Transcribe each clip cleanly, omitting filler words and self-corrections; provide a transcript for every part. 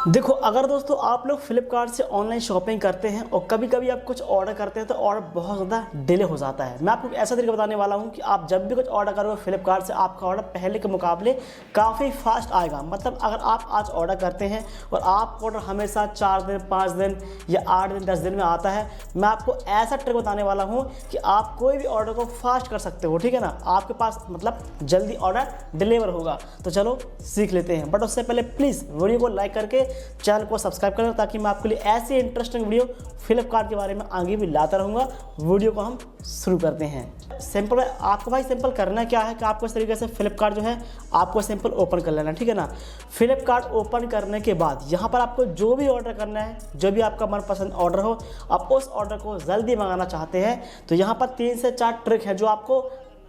देखो, अगर दोस्तों आप लोग फ्लिपकार्ट से ऑनलाइन शॉपिंग करते हैं और कभी कभी आप कुछ ऑर्डर करते हैं तो ऑर्डर बहुत ज़्यादा डिले हो जाता है। मैं आपको ऐसा तरीका बताने वाला हूं कि आप जब भी कुछ ऑर्डर करोगे फ्लिपकार्ट से, आपका ऑर्डर पहले के मुकाबले काफ़ी फास्ट आएगा। मतलब अगर आप आज ऑर्डर करते हैं और आपका ऑर्डर हमेशा 4 दिन 5 दिन या 8 दिन 10 दिन में आता है, मैं आपको ऐसा ट्रिक बताने वाला हूँ कि आप कोई भी ऑर्डर को फास्ट कर सकते हो। ठीक है ना, आपके पास मतलब जल्दी ऑर्डर डिलीवर होगा। तो चलो सीख लेते हैं, बट उससे पहले प्लीज़ वीडियो को लाइक करके चैनल को सब्सक्राइब करें ताकि मैं आपके लिए ऐसी इंटरेस्टिंग वीडियो फ्लिपकार्ट के बारे में आगे भी लाता रहूँगा। वीडियो को हम शुरू करते हैं। सिंपल है आपको भाई, सिंपल करना क्या है कि आपको इस तरीके से फ्लिपकार्ट जो है आपको सिंपल ओपन कर लेना। ठीक है ना, फ्लिपकार्ट ओपन करने के बाद यहाँ पर आपको जो भी ऑर्डर करना है, जो भी आपका मनपसंद ऑर्डर हो, आप उस ऑर्डर को जल्दी मंगाना चाहते हैं तो यहाँ पर 3 से 4 ट्रिक है जो आपको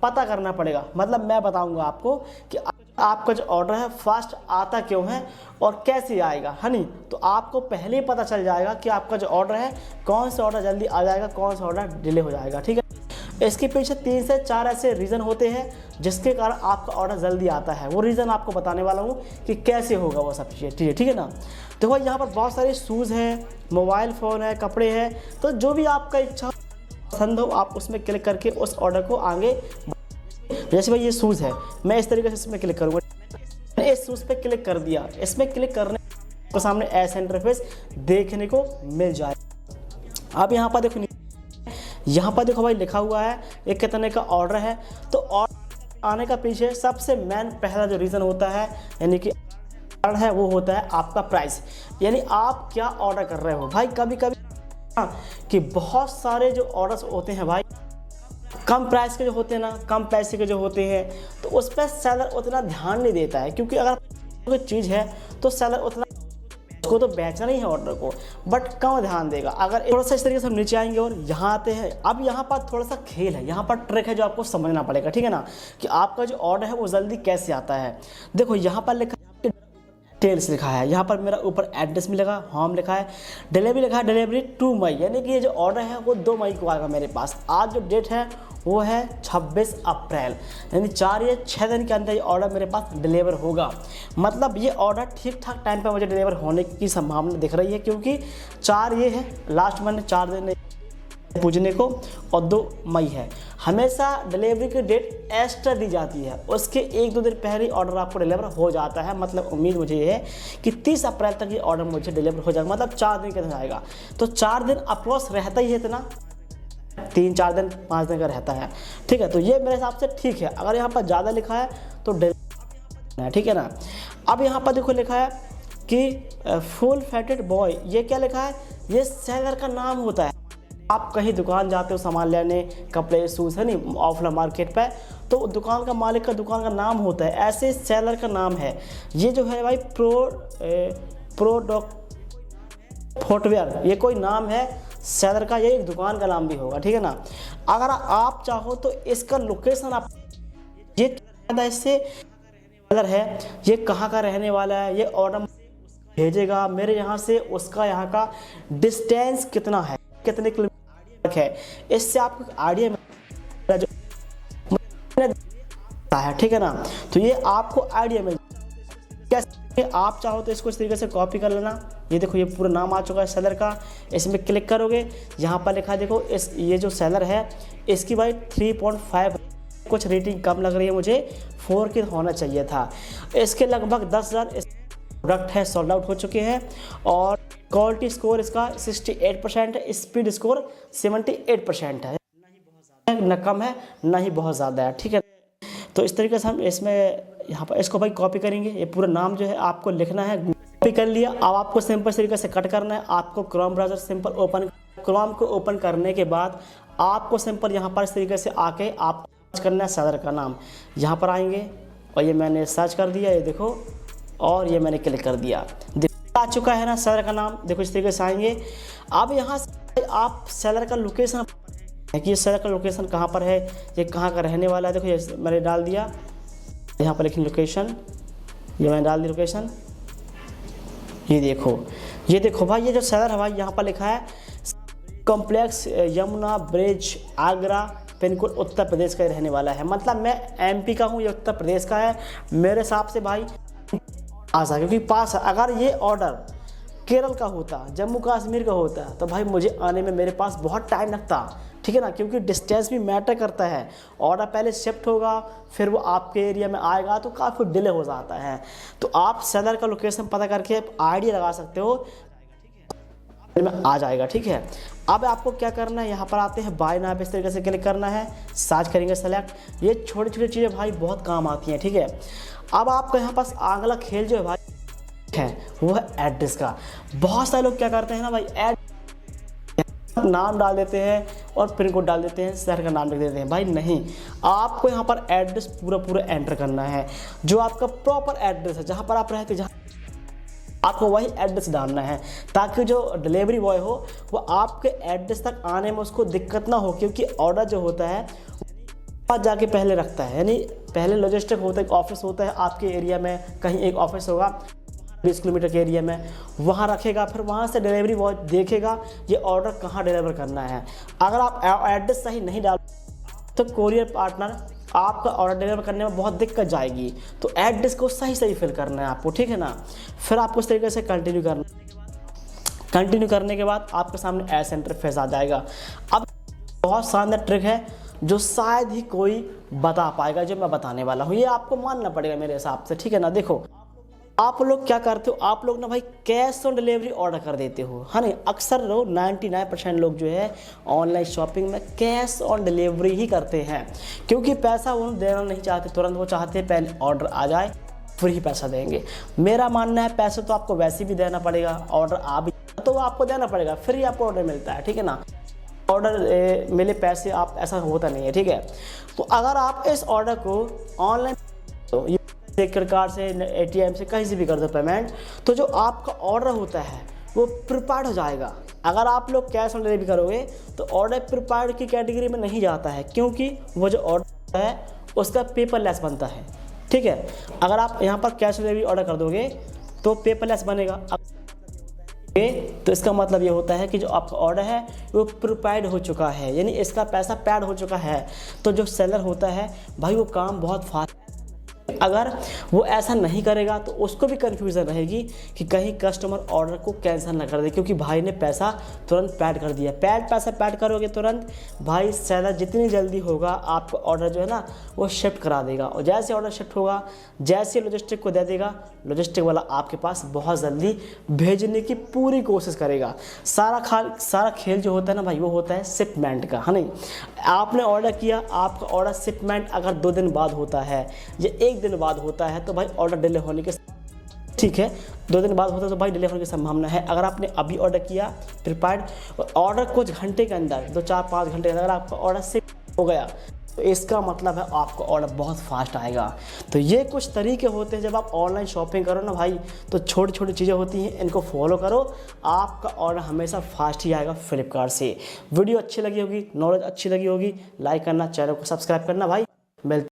पता करना पड़ेगा। मतलब मैं बताऊँगा आपको कि आपका जो ऑर्डर है फास्ट आता क्यों है और कैसे आएगा, है नहीं। तो आपको पहले ही पता चल जाएगा कि आपका जो ऑर्डर है कौन सा ऑर्डर जल्दी आ जाएगा, कौन सा ऑर्डर डिले हो जाएगा। ठीक है, इसके पीछे 3 से 4 ऐसे रीज़न होते हैं जिसके कारण आपका ऑर्डर जल्दी आता है। वो रीज़न आपको बताने वाला हूँ कि कैसे होगा वो सब चीज़ें। ठीक है ना, देखो यहाँ पर बहुत सारे शूज़ हैं, मोबाइल फ़ोन है, कपड़े हैं, तो जो भी आपका इच्छा पसंद हो आप उसमें क्लिक करके उस ऑर्डर को आगे। जैसे भाई ये शूज़ है, मैं इस तरीके से इसमें क्लिक करूँगा, मैंने इस शूज़ पे क्लिक कर दिया। इसमें क्लिक करने को सामने ऐसा इंटरफेस देखने को मिल जाए। अब यहाँ पर देखो, यहाँ पर देखो भाई लिखा हुआ है ये कितने का ऑर्डर है। तो ऑर्डर आने का पीछे सबसे मेन पहला जो रीज़न होता है, यानी कि कारण है, वो होता है आपका प्राइस, यानी आप क्या ऑर्डर कर रहे हो। भाई कभी कभी कि बहुत सारे जो ऑर्डर्स होते हैं भाई कम प्राइस के जो होते हैं ना, कम पैसे के जो होते हैं, तो उस पर सेलर उतना ध्यान नहीं देता है। क्योंकि अगर कोई चीज़ है तो सेलर उतना उसको तो बेचना नहीं है ऑर्डर को, बट कम ध्यान देगा। अगर थोड़ा सा इस तरीके से हम नीचे आएंगे और यहाँ आते हैं, अब यहाँ पर थोड़ा सा खेल है, यहाँ पर ट्रिक है जो आपको समझना पड़ेगा। ठीक है ना, कि आपका जो ऑर्डर है वो जल्दी कैसे आता है। देखो यहाँ पर लिखा डिटेल्स लिखा है, यहाँ पर मेरा ऊपर एड्रेस भी लिखा, होम लिखा है, डिलीवरी लिखा है, डिलीवरी 2 मई, यानी कि ये जो ऑर्डर है वो 2 मई को आएगा मेरे पास। आज जो डेट है वो है 26 अप्रैल, यानी 4 या 6 दिन के अंदर ये ऑर्डर मेरे पास डिलीवर होगा। मतलब ये ऑर्डर ठीक ठाक टाइम पर मुझे डिलीवर होने की संभावना दिख रही है, क्योंकि 4 ये है लास्ट मंथ, 4 दिन पूजने को, और 2 मई है। हमेशा डिलीवरी की डेट एक्स्ट्रा दी जाती है, उसके 1-2 दिन पहले ऑर्डर आपको डिलीवर हो जाता है। मतलब उम्मीद मुझे ये है कि 30 अप्रैल तक ये ऑर्डर मुझे डिलीवर हो जाएगा, मतलब 4 दिन के अंदर आएगा। तो 4 दिन अप्रोक्स रहता ही है, इतना 3-4 दिन 5 दिन का रहता है। ठीक है, तो ये मेरे हिसाब से ठीक है। अगर यहाँ पर ज़्यादा लिखा है तो डिलीवर, ठीक है ना। अब यहाँ पर देखो लिखा है कि फुल फैटेड बॉय, ये क्या लिखा है, ये सेलर का नाम होता है। आप कहीं दुकान जाते हो सामान लेने, कपड़े शूज़ है नहीं, ऑफलाइन मार्केट पे, तो दुकान का मालिक का दुकान का नाम होता है, ऐसे सेलर का नाम है। ये जो है भाई प्रोडक्ट फुटवेयर, ये कोई नाम है सेलर का, ये एक दुकान का नाम भी होगा। ठीक है ना, अगर आप चाहो तो इसका लोकेशन आप ये इससे सेलर है, ये कहाँ का रहने वाला है, ये ऑर्डर भेजेगा मेरे यहाँ से, उसका यहाँ का डिस्टेंस कितना है, कितने किलोमीटर है, इससे आपको आइडिया है। ठीक है ना, तो ये आपको आइडिया मिल कैसे। आप चाहो तो इसको इस तरीके से कॉपी कर लेना। ये देखो ये पूरा नाम आ चुका है सेलर का, इसमें क्लिक करोगे, यहाँ पर लिखा है देखो ये जो सेलर है इसकी भाई 3.5 कुछ रेटिंग कम लग रही है मुझे, 4 की होना चाहिए था। इसके लगभग 10,000 प्रोडक्ट है सोल्ड आउट हो चुके हैं, और क्वालिटी स्कोर इसका 68% है, स्पीड स्कोर 78% है, न कम है ना ही बहुत ज़्यादा है। ठीक है, तो इस तरीके से हम इसमें यहाँ पर इसको भाई कॉपी करेंगे। ये पूरा नाम जो है आपको लिखना है, कॉपी कर लिया। अब आपको सिंपल तरीके से कट करना है। आपको Chrome browser simple open, Chrome को ओपन करने के बाद आपको सिंपल यहाँ पर इस तरीके से आके आप सर्च करना है सेलर का नाम। यहाँ पर आएंगे और ये मैंने सर्च कर दिया, ये देखो, और ये मैंने क्लिक कर दिया, आ चुका है ना सेलर का नाम। देखो इस तरीके से आएंगे। अब यहाँ से आप सेलर का लोकेशन है कि ये सेलर का लोकेशन कहाँ पर है, ये कहाँ का रहने वाला है। देखो ये मैंने डाल दिया, यहाँ पर लिखी लोकेशन, ये मैंने डाल दी लोकेशन। ये देखो भाई, ये जो सेलर है भाई यहाँ पर लिखा है complex Yamuna bridge Agra, pin code Uttar Pradesh का रहने वाला है। मतलब मैं MP का हूँ, ये उत्तर प्रदेश का है। मेरे हिसाब से भाई आशा, क्योंकि पास है। अगर ये ऑर्डर केरल का होता, जम्मू कश्मीर का होता, तो भाई मुझे आने में मेरे पास बहुत टाइम लगता, ठीक है ना, क्योंकि डिस्टेंस भी मैटर करता है। ऑर्डर पहले शिफ्ट होगा, फिर वो आपके एरिया में आएगा, तो काफ़ी डिले हो जाता है। तो आप सेलर का लोकेशन पता करके आइडिया लगा सकते हो में आ जाएगा, ठीक है। अब आपको क्या करना है, यहाँ पर आते हैं बाय नाउ पे इस तरीके से क्लिक करना है, सर्च करेंगे सेलेक्ट। ये छोटी छोटी चीज़ें भाई बहुत काम आती हैं, ठीक है। अब आपको यहाँ पास अगला खेल जो है भाई है वो है एड्रेस का। बहुत सारे लोग क्या करते हैं ना भाई, नाम डाल देते हैं और पिन कोड डाल देते हैं, शहर का नाम लिख देते हैं। भाई नहीं, आपको यहाँ पर एड्रेस पूरा एंटर करना है, जो आपका प्रॉपर एड्रेस है, जहाँ पर आप रहते हैं, आपको वही एड्रेस डालना है, ताकि जो डिलीवरी बॉय हो वो आपके एड्रेस तक आने में उसको दिक्कत ना हो। क्योंकि ऑर्डर जो होता है पास जाके पहले रखता है, यानी पहले लॉजिस्टिक होता है, एक ऑफिस होता है आपके एरिया में, कहीं एक ऑफिस होगा 20 किलोमीटर के एरिया में, वहाँ रखेगा, फिर वहाँ से डिलीवरी बॉय देखेगा ये ऑर्डर कहाँ डिलीवर करना है। अगर आप एड्रेस सही नहीं डाल तो कोरियर पार्टनर आपका ऑर्डर डिलीवर करने में बहुत दिक्कत जाएगी। तो एड्रेस को सही फिल करना है आपको, ठीक है ना। फिर आपको इस तरीके से कंटिन्यू करना, कंटिन्यू करने के बाद आपके सामने ऐसा इंटरफेस आ जाएगा। अब बहुत शानदार ट्रिक है जो शायद ही कोई बता पाएगा, जो मैं बताने वाला हूँ, ये आपको मानना पड़ेगा मेरे हिसाब से, ठीक है ना। देखो आप लोग क्या करते हो, आप लोग ना भाई कैश ऑन डिलीवरी ऑर्डर कर देते हो, है ना। अक्सर लोग 99% लोग जो है ऑनलाइन शॉपिंग में कैश ऑन डिलीवरी ही करते हैं, क्योंकि पैसा वो देना नहीं चाहते तुरंत, वो चाहते हैं पहले ऑर्डर आ जाए फिर ही पैसा देंगे। मेरा मानना है पैसे तो आपको वैसे भी देना पड़ेगा, ऑर्डर आ भी तो वो आपको देना पड़ेगा, फिर ही आपको ऑर्डर मिलता है, ठीक है ना। ऑर्डर मिले पैसे आप, ऐसा होता नहीं है, ठीक है। तो अगर आप इस ऑर्डर को ऑनलाइन क्रेडिट कार्ड से, ATM से, कहीं से भी कर दो पेमेंट, तो जो आपका ऑर्डर होता है वो प्रिपेयर्ड हो जाएगा। अगर आप लोग कैश ऑन डिलीवरी करोगे तो ऑर्डर प्रिपेयर्ड की कैटेगरी में नहीं जाता है, क्योंकि वो जो ऑर्डर है उसका पेपरलेस बनता है, ठीक है। अगर आप यहाँ पर कैश ऑन डिलीवरी ऑर्डर कर दोगे तो पेपरलेस बनेगा, तो इसका मतलब ये होता है कि जो आपका ऑर्डर है वो प्रिपेयर्ड हो चुका है, यानी इसका पैसा पैड हो चुका है। तो जो सेलर होता है भाई वो काम बहुत फास्ट, अगर वो ऐसा नहीं करेगा तो उसको भी कन्फ्यूज़न रहेगी कि कहीं कस्टमर ऑर्डर को कैंसिल ना कर दे, क्योंकि भाई ने पैसा तुरंत पैड कर दिया। पैसा पैड करोगे तुरंत, भाई सेलर जितनी जल्दी होगा आपका ऑर्डर जो है ना वो शिफ्ट करा देगा, और जैसे ऑर्डर शिफ्ट होगा, जैसे लॉजिस्टिक को दे देगा, लॉजिस्टिक वाला आपके पास बहुत जल्दी भेजने की पूरी कोशिश करेगा। सारा खेल जो होता है ना भाई वो होता है शिपमेंट का, है नहीं। आपने ऑर्डर किया, आपका ऑर्डर शिपमेंट अगर 2 दिन बाद होता है या 1 दिन बाद होता है तो भाई ऑर्डर डिले होने के, ठीक है, 2 दिन बाद होता है तो भाई डिले होने की संभावना है। अगर आपने अभी ऑर्डर किया प्रिपेयर्ड, ऑर्डर कुछ घंटे के अंदर, 2-4-5 घंटे के अंदर अगर आपका ऑर्डर शिप हो गया तो इसका मतलब है आपका ऑर्डर बहुत फास्ट आएगा। तो ये कुछ तरीके होते हैं, जब आप ऑनलाइन शॉपिंग करो ना भाई तो छोटी छोटी चीज़ें होती हैं, इनको फॉलो करो, आपका ऑर्डर हमेशा फास्ट ही आएगा फ्लिपकार्ट से। वीडियो अच्छी लगी होगी, नॉलेज अच्छी लगी होगी, लाइक करना, चैनल को सब्सक्राइब करना भाई। मिलते